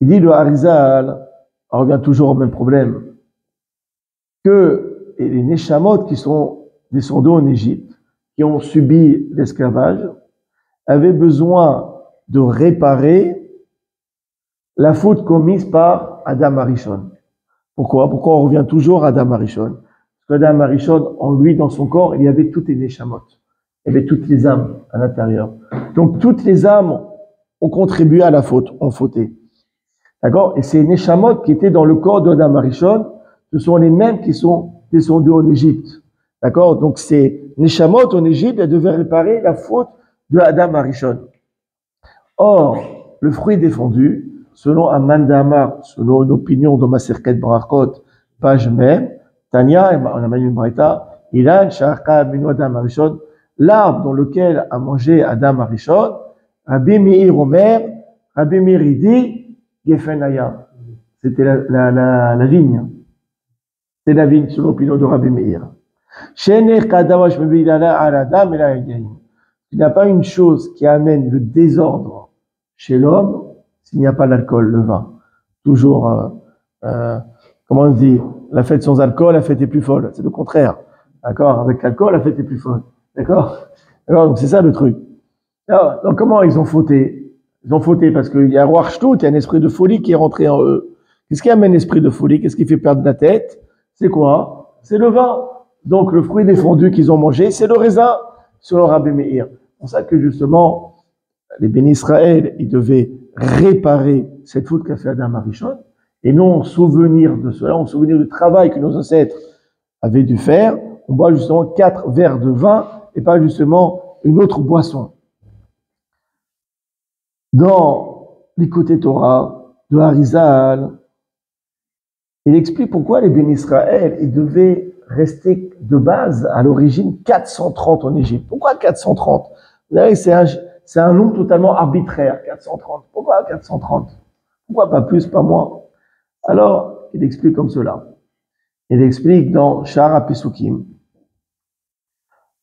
Il dit le Harizal, on revient toujours au même problème, que les Neshamot qui sont descendus en Égypte, qui ont subi l'esclavage, avaient besoin de réparer la faute commise par Adam Arishon. Pourquoi? Pourquoi on revient toujours à Adam Arishon? Parce qu'Adam Arishon, en lui, dans son corps, il y avait toutes les Neshamot. Il y avait toutes les âmes à l'intérieur. Donc, toutes les âmes ont contribué à la faute, ont fauté. D'accord? Et ces Neshamot qui étaient dans le corps d'Adam Arishon, ce sont les mêmes qui sont descendus en Égypte. D'accord? Donc, ces Neshamot en Égypte, elles devaient réparer la faute de Adam Arishon. Or, le fruit défendu, selon Amman Damar, selon une opinion de Maserket Barakot, page même, Tania, on a une braïta, Ilan, Sha'aka, Minu Adam Arishon, l'arbre dans lequel a mangé Adam Arishon, Rabbi Meir Omer, Rabbi Meir dit, Gefenaya. C'était la vigne. C'est la vigne, selon l'opinion de Rabbi Meir. Shener Kadawash Mebilala Aladam et la Il n'y a pas une chose qui amène le désordre chez l'homme s'il n'y a pas l'alcool, le vin. Toujours, comment on dit, la fête sans alcool, la fête est plus folle. C'est le contraire. D'accord? Avec l'alcool, la fête est plus folle. D'accord? Donc c'est ça le truc. Alors, donc comment ils ont fauté? Ils ont fauté parce qu'il y a un roi Shtout, il y a un esprit de folie qui est rentré en eux. Qu'est-ce qui amène l'esprit de folie? Qu'est-ce qui fait perdre la tête? C'est quoi? C'est le vin. Donc le fruit défendu qu'ils ont mangé, c'est le raisin, selon Rabbi Meir. C'est pour ça que justement, les bénis Israël, ils devaient réparer cette faute qu'a fait Adam Arishon, et non en souvenir de cela, en souvenir du travail que nos ancêtres avait dû faire, on boit justement 4 verres de vin et pas justement une autre boisson. Dans l'Écouté Torah de Harizal, il explique pourquoi les bénis Israël ils devaient rester de base à l'origine 430 en Égypte. Pourquoi 430? Vous savez, c'est un nombre totalement arbitraire, 430. Pourquoi 430? Pourquoi pas plus, pas moins? Alors, il explique comme cela. Il explique dans Shara Pesukim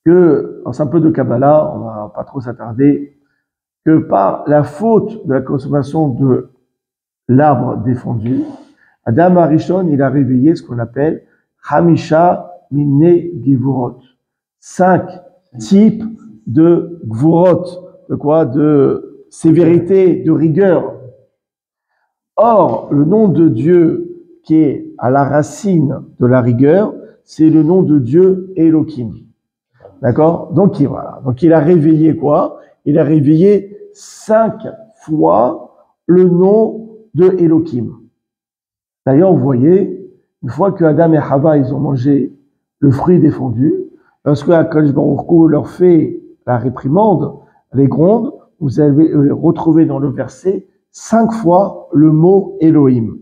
que, c'est un peu de Kabbalah, on va pas trop s'attarder, que par la faute de la consommation de l'arbre défendu, Adam Arishon, il a réveillé ce qu'on appelle Hamisha Mine Givurot. 5 types de Gvurot. De quoi? De sévérité, de rigueur. Or, le nom de Dieu qui est à la racine de la rigueur, c'est le nom de Dieu Elohim. D'accord? Donc, voilà. Donc, il a réveillé quoi? Il a réveillé 5 fois le nom de Elohim. D'ailleurs, vous voyez, une fois que Adam et Hava, ils ont mangé le fruit défendu, lorsque Akadosh Baruch Hu leur fait la réprimande, les gronde, vous allez retrouver dans le verset 5 fois le mot Elohim.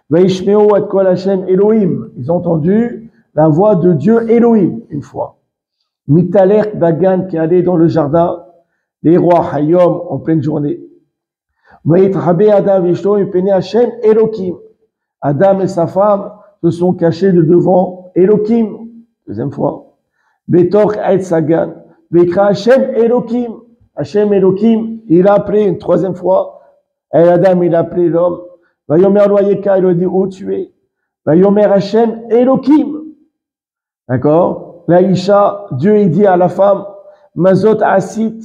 Vaishmeo et kol Hashem Elohim. Ils ont entendu la voix de Dieu Elohim une fois. Mitaler Bagan qui allait dans le jardin, les rois Hayom en pleine journée. Vaïtrabe Adam Vishno Yupene Hashem Elohim. Adam et sa femme se sont cachés de devant Elohim. Deuxième fois. Betor et Sagan. Vekra Hashem Elohim. Hashem Elohim, il a appelé une troisième fois. Et Adam, il a appelé l'homme. Vayomer Loyeka, il a dit où tu es. Vayomer Hashem Elohim. D'accord? Laïcha, Dieu, il dit à la femme, Mazot Asit,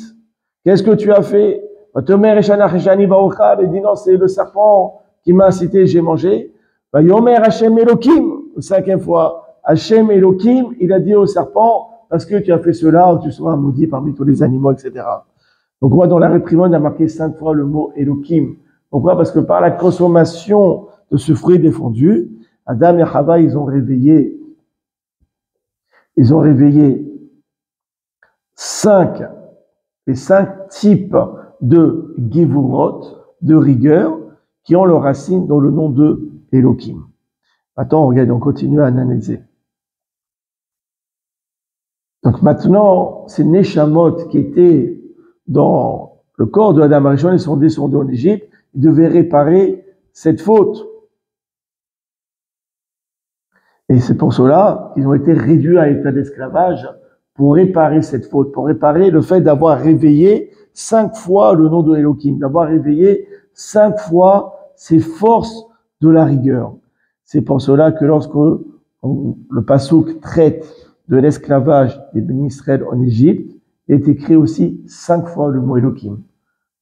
qu'est-ce que tu as fait? Vayomer Eshana Cheshani Baruchal, il dit non, c'est le serpent qui m'a incité, j'ai mangé. Vayomer Hashem Elohim, cinquième fois. Hashem Elohim, il a dit au serpent, parce que tu as fait cela, tu seras maudit parmi tous les animaux, etc. Donc, on voit dans la réprimande, il a marqué 5 fois le mot Elohim. Pourquoi? Parce que par la consommation de ce fruit défendu, Adam et Hava, ils ont réveillé 5 types de Gevurot, de rigueur, qui ont leur racine dans le nom de Elohim. Attends, regarde, on continue à analyser. Donc maintenant, ces Neshamot qui étaient dans le corps de Adam Arishon, ils sont descendus en Égypte, ils devaient réparer cette faute. Et c'est pour cela qu'ils ont été réduits à l'état d'esclavage pour réparer cette faute, pour réparer le fait d'avoir réveillé 5 fois le nom de Elohim, d'avoir réveillé 5 fois ces forces de la rigueur. C'est pour cela que lorsque le Passouk traite de l'esclavage des bénis Israël en Égypte, il est écrit aussi 5 fois le mot Elohim.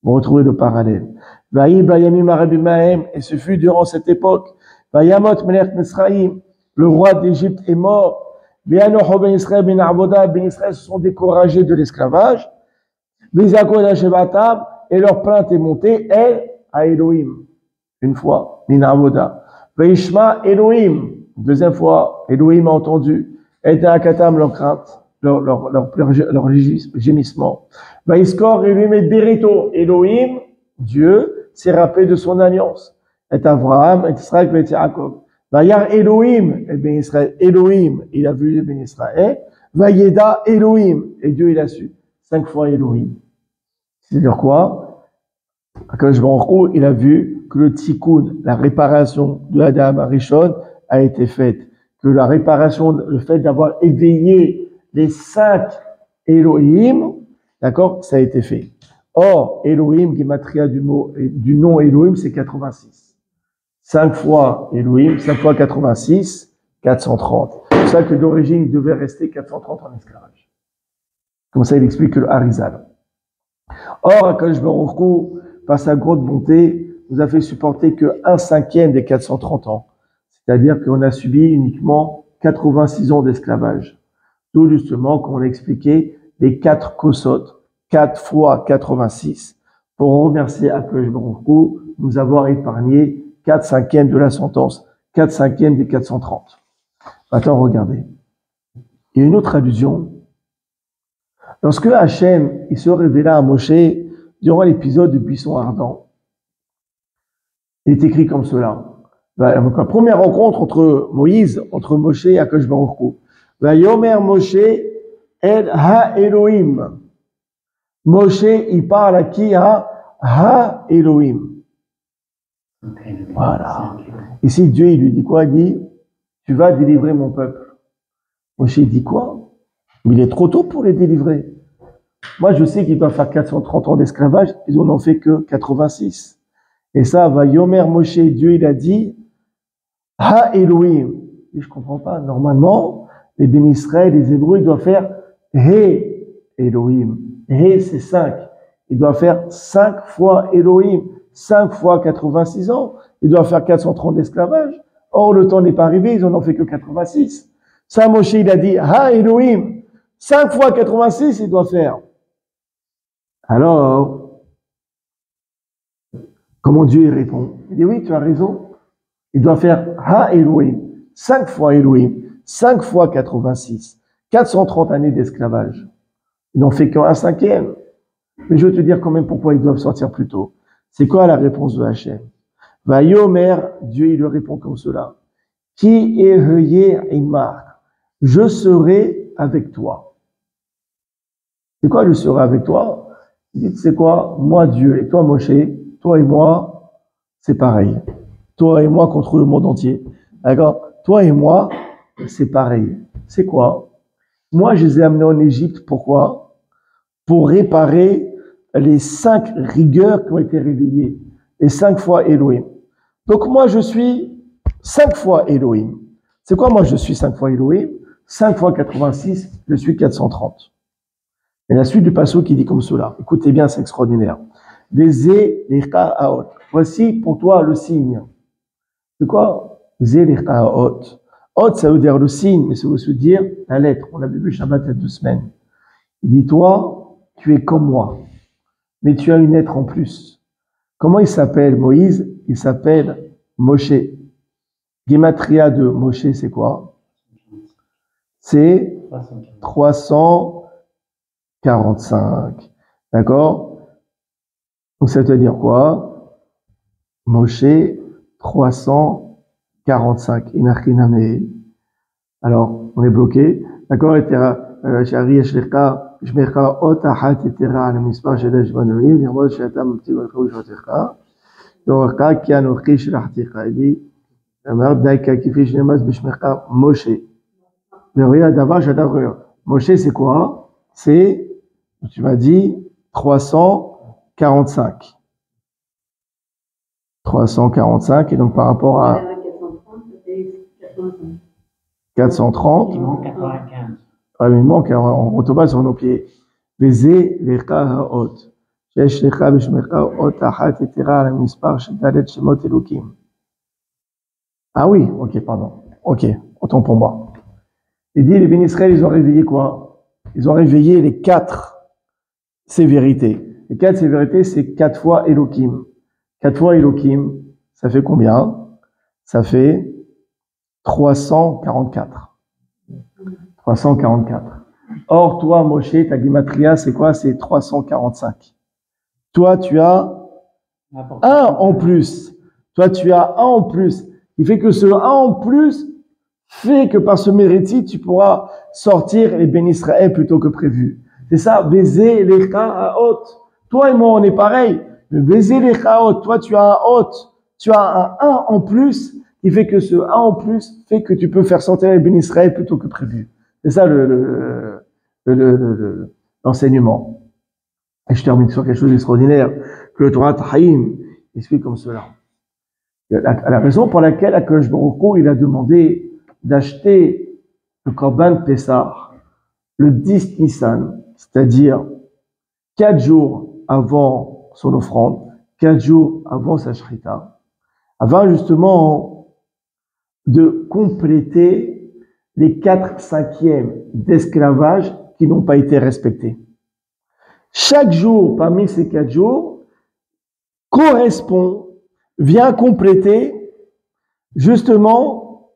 Vous retrouvez le parallèle. Et ce fut durant cette époque. Le roi d'Égypte est mort. Ben Israël se sont découragés de l'esclavage. Et leur plainte est montée, elle, à Elohim. Une fois, Minavoda. Veishma Elohim. Deuxième fois, Elohim a entendu. Et à Akatam leur crainte, leur gémissement. Vaiskor Elohim et Berito. Elohim, Dieu, s'est rappelé de son alliance. Et Abraham, et Israël, et Jacob. Vayar Elohim, et Ben Israël. Elohim, il a vu les Ben Israël. Vayeda Elohim, et Dieu, il a su. 5 fois Elohim. C'est-à-dire quoi? Akadosh Baruch Hu, il a vu que le tikkun, la réparation de Adam Arishon, a été faite. Que la réparation, le fait d'avoir éveillé les 5 Elohim, d'accord, ça a été fait. Or, Elohim, Gematria du nom Elohim, c'est 86. 5 fois Elohim, 5 fois 86, 430. C'est pour ça que d'origine, il devait rester 430 en esclavage. Comme ça, il explique le Harizal. Or, Akadosh Baruch Hu, par sa grande bonté, nous a fait supporter que 1/5 des 430 ans. C'est-à-dire qu'on a subi uniquement 86 ans d'esclavage. Tout justement, comme on a expliqué, les 4 kosot, 4 fois 86, pour remercier Akadosh Baruch Hu, nous avoir épargné 4/5 de la sentence, 4/5 des 430. Maintenant, regardez. Il y a une autre allusion. Lorsque Hachem il se révéla à Moshe durant l'épisode du buisson ardent, il est écrit comme cela. La première rencontre entre Moïse, entre Moshe et Akadosh Baruch Hu. Vayomer Moshe el ha-Elohim. Moshe, il parle à qui? À ha-Elohim. Voilà. Ici, Dieu, il lui dit quoi? Il dit, tu vas délivrer mon peuple. Moshe, il dit quoi? Il est trop tôt pour les délivrer. Moi, je sais qu'ils doivent faire 430 ans d'esclavage. Ils n'en ont fait que 86. Et ça, va Yomer Moshe, Dieu, il a dit, Ha Elohim. Et je comprends pas. Normalement, les bénis Israël, les Hébreux, ils doivent faire He Elohim. He, c'est 5. Ils doivent faire 5 fois Elohim. 5 fois 86 ans. Ils doivent faire 430 d'esclavage. Or, le temps n'est pas arrivé. Ils n'en ont fait que 86. Ça, Moshe, il a dit, Ha Elohim. 5 fois 86, il doit faire. Alors, comment Dieu y répond? Il dit, oui, tu as raison. Il doit faire Ha Elohim. 5 fois Elohim. 5 fois 86. 430 années d'esclavage. Ils n'ont fait qu'un cinquième. Mais je vais te dire quand même pourquoi ils doivent sortir plus tôt. C'est quoi la réponse de Hachem? Vayomer, Dieu, il lui répond comme cela. Qui est heye imar? Je serai avec toi. C'est quoi, je serai avec toi? Il dit, c'est quoi? Moi, Dieu, et toi, Moshe, toi et moi, c'est pareil. Toi et moi contre le monde entier. D'accord? Toi et moi, c'est pareil. C'est quoi? Moi, je les ai amenés en Égypte. Pourquoi? Pour réparer les 5 rigueurs qui ont été réveillées. Les 5 fois Elohim. Donc, moi, je suis 5 fois Elohim. C'est quoi, moi, je suis 5 fois Elohim? 5 fois 86, je suis 430. Et la suite du passage qui dit comme cela. Écoutez bien, c'est extraordinaire. Vezé lechaot. Voici pour toi le signe. C'est quoi? Vezé lechaot. Hot, ça veut dire le signe, mais ça veut aussi dire la lettre. On l'avait vu Shabbat il y a 2 semaines. Il dit, toi, tu es comme moi, mais tu as une lettre en plus. Comment il s'appelle Moïse? Il s'appelle Moshe. Gematria de Moshe, c'est quoi? C'est 345. D'accord? Donc ça veut dire quoi? Moshe 345. Inachiname. Alors, on est bloqué. D'accord? Shari Yashlecha, Shmecha Otahat Etera, le Mispar Shadash Banolim, Nirmod Shatam Ptigotrou Shotecha, Doraka Kianochi Shlachticha. Il dit, Amar Daika Kifi Shnemas Bishmecha Moshe. Mais regarde, d'abord, j'adore. Moshe, c'est quoi? C'est, tu m'as dit, 345. 345, et donc par rapport à 430, il manque 95. Ah, mais il manque, on retombe sur nos pieds. Vezé lecha ha'ot. Shesh lecha b'shmecha ot achat etera al mispar shedalet shemot elokim. Ah oui, ok, pardon. Ok, autant pour moi. Il dit, les bénis Israël, ils ont réveillé quoi? Ils ont réveillé les 4 sévérités. Les 4 sévérités, c'est 4 fois Elohim. 4 fois Elohim, ça fait combien? Ça fait 344. 344. Or, toi, Moshe, ta gematria, c'est quoi? C'est 345. Toi, tu as un en plus. Toi, tu as un en plus. Il fait que ce un en plus fait que par ce mérite, tu pourras sortir les bénis Israël plutôt que prévu. C'est ça, baiser les chaot. Toi et moi, on est pareil. Mais baiser les chaot, toi, tu as un hôte. Tu as un en plus qui fait que ce un en plus fait que tu peux faire sortir les bénis Israël plutôt que prévu. C'est ça l'enseignement. Et je termine sur quelque chose d'extraordinaire que le Torah Tahim explique comme cela. La raison pour laquelle Akadosh Baruch Hu, il a demandé d'acheter le Korban Pessah le 10 Nissan, c'est-à-dire 4 jours avant son offrande, 4 jours avant sa shrita, avant justement de compléter les 4/5 d'esclavage qui n'ont pas été respectés. Chaque jour parmi ces 4 jours correspond, vient compléter justement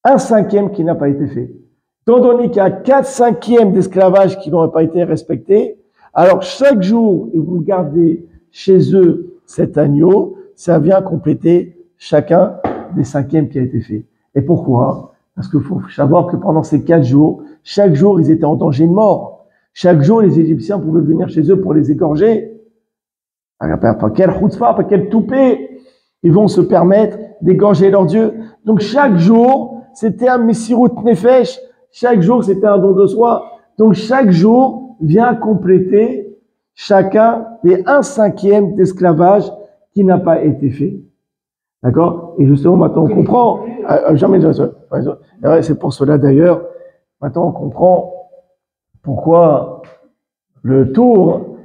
1/5 qui n'a pas été fait. Étant donné qu'il y a 4/5 d'esclavage qui n'ont pas été respectés, alors chaque jour, et vous gardez chez eux cet agneau, ça vient compléter chacun des 5e qui a été fait. Et pourquoi? Parce qu'il faut savoir que pendant ces 4 jours, chaque jour, ils étaient en danger de mort. Chaque jour, les Égyptiens pouvaient venir chez eux pour les égorger. Par quel chutzpah, par quel toupet ils vont se permettre d'égorger leur Dieu. Donc chaque jour, c'était un messirut nefesh. Chaque jour, c'était un don de soi. Donc chaque jour vient compléter chacun des 1/5 d'esclavage qui n'a pas été fait. D'accord? Et justement, maintenant on comprend. Jamais. C'est pour cela d'ailleurs. Maintenant on comprend pourquoi le tour,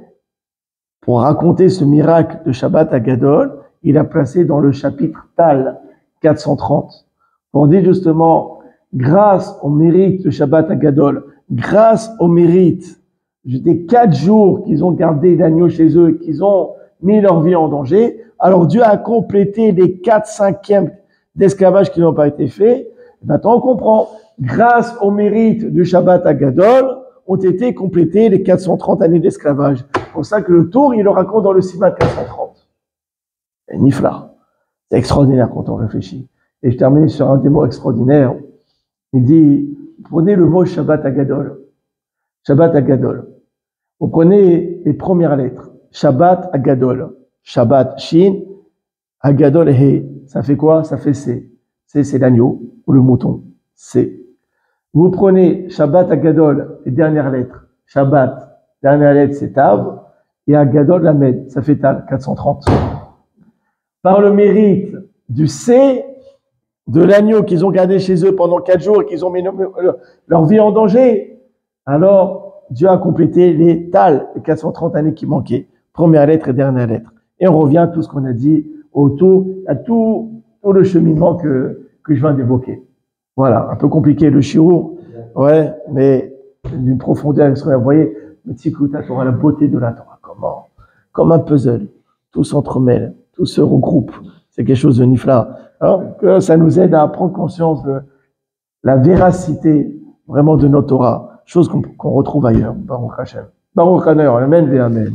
pour raconter ce miracle de Shabbat Hagadol, il a placé dans le chapitre Tal 430. Pour dire justement, grâce au mérite de Shabbat Hagadol, grâce au mérite des 4 jours qu'ils ont gardé l'agneau chez eux, qu'ils ont mis leur vie en danger, alors Dieu a complété les 4/5 d'esclavage qui n'ont pas été faits. Maintenant on comprend, grâce au mérite du Shabbat Hagadol, ont été complétées les 430 années d'esclavage. C'est pour ça que le tour, il le raconte dans le Siman 430. Et Nifla. C'est extraordinaire quand on réfléchit. Et je termine sur un des mots extraordinaires. Il dit, prenez le mot Shabbat Hagadol. Shabbat Hagadol. Vous prenez les premières lettres. Shabbat Hagadol. Shabbat Shin, Hagadol He. Ça fait quoi? Ça fait C. C, c'est l'agneau ou le mouton. C. Vous prenez Shabbat Hagadol, les dernières lettres. Shabbat, dernière lettre, c'est Tav. Et Hagadol, Lamed, ça fait Tal, 430. Par le mérite du C, de l'agneau qu'ils ont gardé chez eux pendant 4 jours et qu'ils ont mis leur vie en danger, alors Dieu a complété les Tal, les 430 années qui manquaient. Première lettre et dernière lettre. Et on revient à tout ce qu'on a dit autour, à tout le cheminement que je viens d'évoquer. Voilà, un peu compliqué le shiur, ouais, mais d'une profondeur extraordinaire. Vous voyez, mais Tzikut Torah, la beauté de la Torah, comment? Comme un puzzle, tout s'entremêle, tout se regroupe. C'est quelque chose de nifla. Alors que ça nous aide à prendre conscience de la véracité vraiment de notre Torah, chose qu'on retrouve ailleurs. Baruch Hashem. Baruch Hashem, amen et amen.